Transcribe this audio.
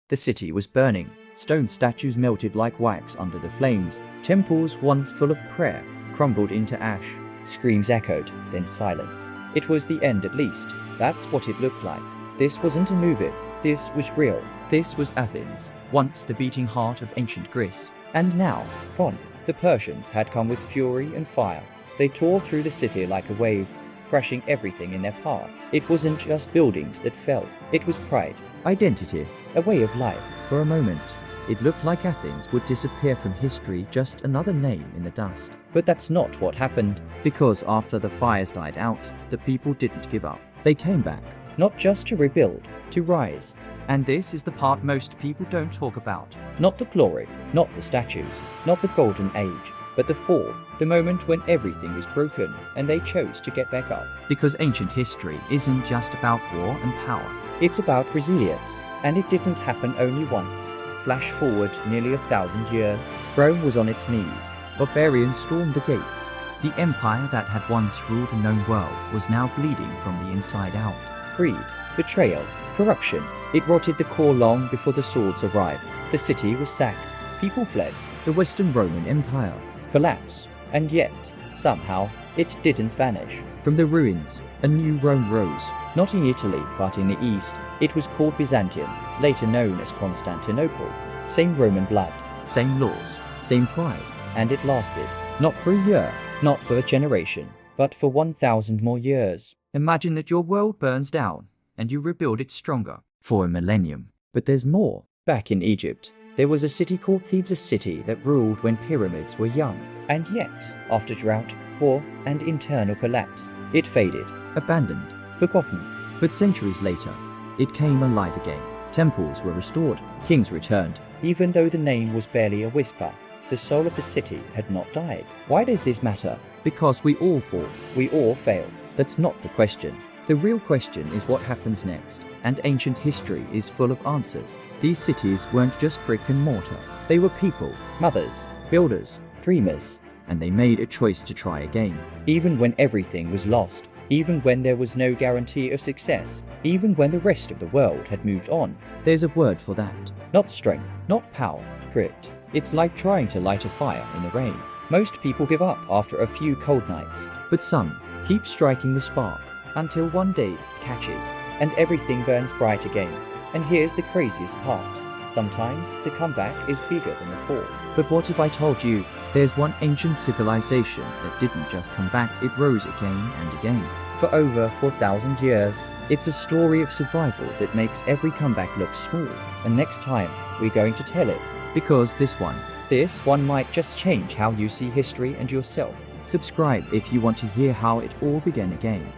The city was burning. Stone statues melted like wax under the flames. Temples once full of prayer crumbled into ash. Screams echoed, then silence. It was the end at least. That's what it looked like. This wasn't a movie. This was real. This was Athens, once the beating heart of ancient Greece. And now, gone. The Persians had come with fury and fire. They tore through the city like a wave, crushing everything in their path. It wasn't just buildings that fell. It was pride, identity, a way of life. For a moment, it looked like Athens would disappear from history, just another name in the dust. But that's not what happened, because after the fires died out, the people didn't give up. They came back, not just to rebuild, to rise. And this is the part most people don't talk about. Not the glory, not the statues, not the golden age, but the fall, the moment when everything was broken and they chose to get back up. Because ancient history isn't just about war and power. It's about resilience, and it didn't happen only once. Flash forward nearly 1,000 years. Rome was on its knees. Barbarians stormed the gates. The empire that had once ruled the known world was now bleeding from the inside out. Greed, betrayal, corruption. It rotted the core long before the swords arrived. The city was sacked. People fled. The Western Roman Empire collapsed. And yet, somehow, it didn't vanish. From the ruins, a new Rome rose. Not in Italy, but in the east. It was called Byzantium, later known as Constantinople. Same Roman blood, same laws, same pride. And it lasted. Not for a year, not for a generation, but for 1,000 more years. Imagine that your world burns down, and you rebuild it stronger. For a millennium. But there's more. Back in Egypt, there was a city called Thebes, a city that ruled when pyramids were young. And yet, after drought, war, and internal collapse, it faded, abandoned, forgotten. But centuries later, it came alive again. Temples were restored, kings returned. Even though the name was barely a whisper, the soul of the city had not died. Why does this matter? Because we all fall. We all fail. That's not the question. The real question is what happens next, and ancient history is full of answers. These cities weren't just brick and mortar. They were people, mothers, builders, dreamers, and they made a choice to try again. Even when everything was lost, even when there was no guarantee of success, even when the rest of the world had moved on. There's a word for that. Not strength, not power, grit. It's like trying to light a fire in the rain. Most people give up after a few cold nights, but some keep striking the spark, until one day it catches, and everything burns bright again. And here's the craziest part. Sometimes the comeback is bigger than the fall. But what if I told you there's one ancient civilization that didn't just come back, it rose again and again. For over 4,000 years, it's a story of survival that makes every comeback look small. And next time, we're going to tell it. Because this one might just change how you see history and yourself. Subscribe if you want to hear how it all began again.